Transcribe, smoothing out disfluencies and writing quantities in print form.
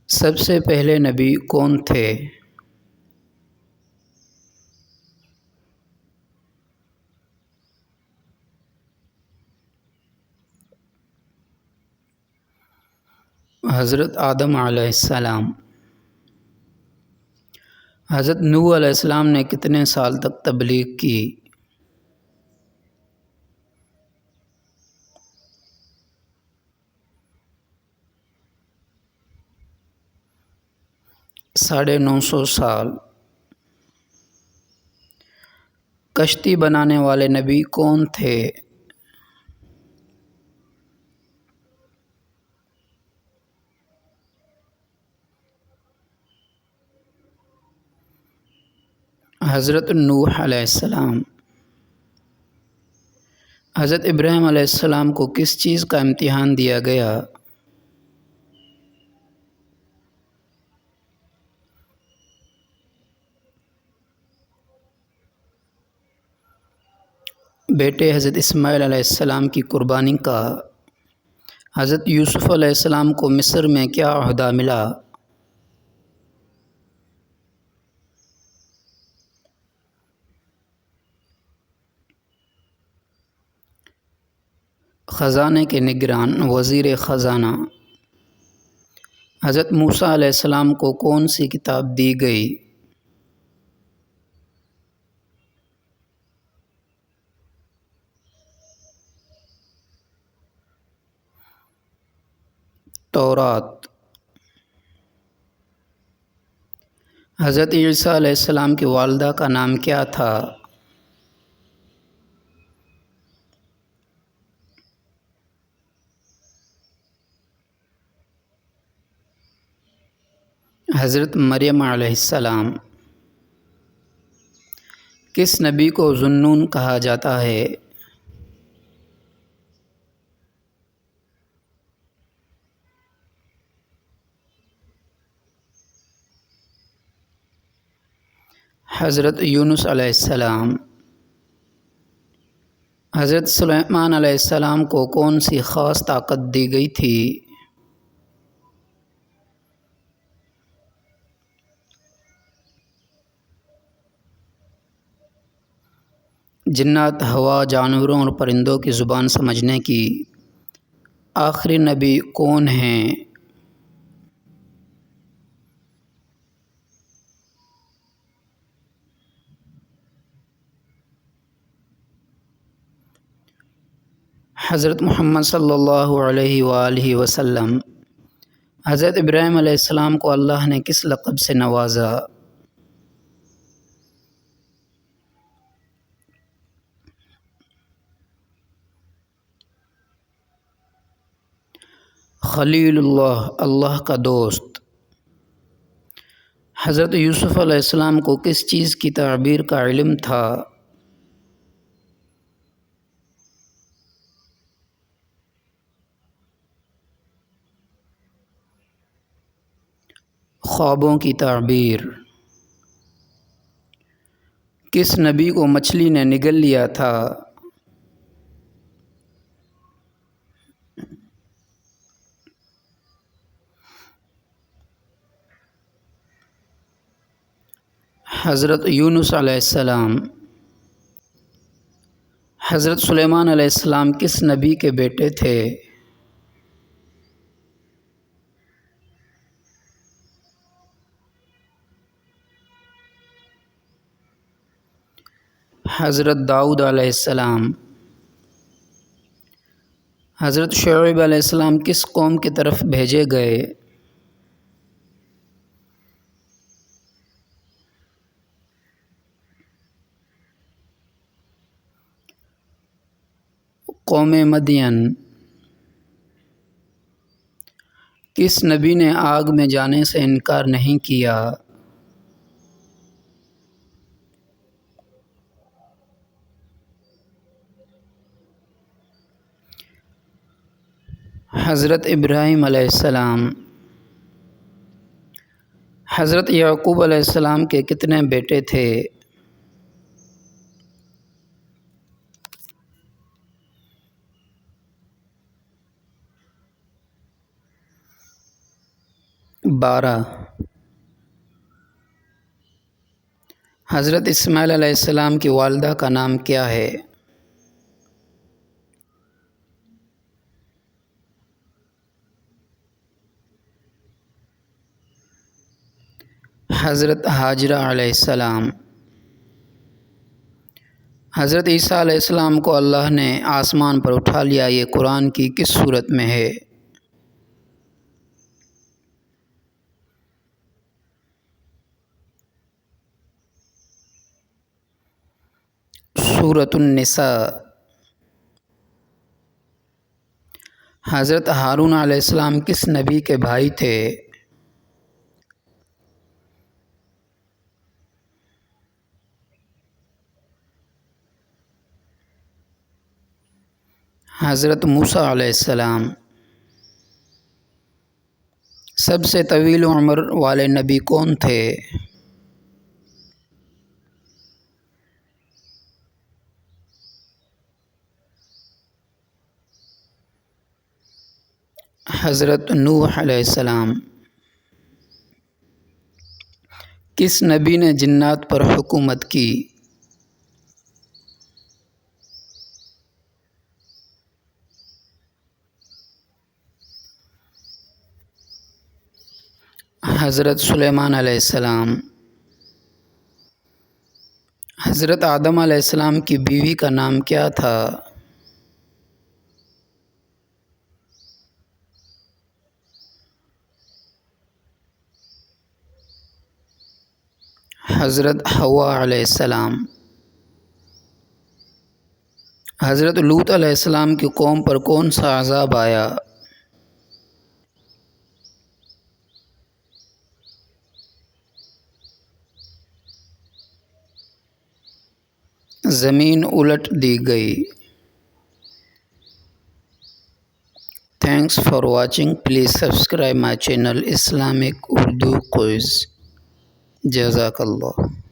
سب سے پہلے نبی کون تھے؟ حضرت آدم علیہ السلام۔ حضرت نوح علیہ السلام نے کتنے سال تک تبلیغ کی؟ 950 سال۔ کشتی بنانے والے نبی کون تھے؟ حضرت نوح علیہ السلام۔ حضرت ابراہیم علیہ السلام کو کس چیز کا امتحان دیا گیا؟ بیٹے حضرت اسماعیل علیہ السلام کی قربانی کا۔ حضرت یوسف علیہ السلام کو مصر میں کیا عہدہ ملا؟ خزانے کے نگران، وزیر خزانہ۔ حضرت موسیٰ علیہ السلام کو کون سی کتاب دی گئی؟ تورات۔ حضرت عیسیٰ علیہ السلام کی والدہ کا نام کیا تھا؟ حضرت مریم علیہ السلام۔ کس نبی کو ذو-النون کہا جاتا ہے؟ حضرت یونس علیہ السلام۔ حضرت سلیمان علیہ السلام کو کون سی خاص طاقت دی گئی تھی؟ جنات، ہوا، جانوروں اور پرندوں کی زبان سمجھنے کی۔ آخری نبی کون ہیں؟ حضرت محمد صلی اللہ علیہ وآلہ وسلم۔ حضرت ابراہیم علیہ السلام کو اللہ نے کس لقب سے نوازا؟ خلیل اللہ، اللہ کا دوست۔ حضرت یوسف علیہ السلام کو کس چیز کی تعبیر کا علم تھا؟ خوابوں کی تعبیر۔ کس نبی کو مچھلی نے نگل لیا تھا؟ حضرت یونس علیہ السلام۔ حضرت سلیمان علیہ السلام کس نبی کے بیٹے تھے؟ حضرت داؤد علیہ السلام۔ حضرت شعیب علیہ السلام کس قوم کی طرف بھیجے گئے؟ قوم مدین۔ کس نبی نے آگ میں جانے سے انکار نہیں کیا؟ حضرت ابراہیم علیہ السلام۔ حضرت یعقوب علیہ السلام کے کتنے بیٹے تھے؟ 12۔ حضرت اسماعیل علیہ السلام کی والدہ کا نام کیا ہے؟ حضرت ہاجرہ علیہ السلام۔ حضرت عیسیٰ علیہ السلام کو اللہ نے آسمان پر اٹھا لیا، یہ قرآن کی کس سورت میں ہے؟ سورۃ النساء۔ حضرت ہارون علیہ السلام کس نبی کے بھائی تھے؟ حضرت موسیٰ علیہ السلام۔ سب سے طویل عمر والے نبی کون تھے؟ حضرت نوح علیہ السلام۔ کس نبی نے جنات پر حکومت کی؟ حضرت سلیمان علیہ السلام۔ حضرت آدم علیہ السلام کی بیوی کا نام کیا تھا؟ حضرت حوا علیہ السلام۔ حضرت لوط علیہ السلام کی قوم پر کون سا عذاب آیا؟ زمین الٹ دی گئی۔ Thanks for watching. Please subscribe my channel Islamic Urdu Quiz. Jazakallah.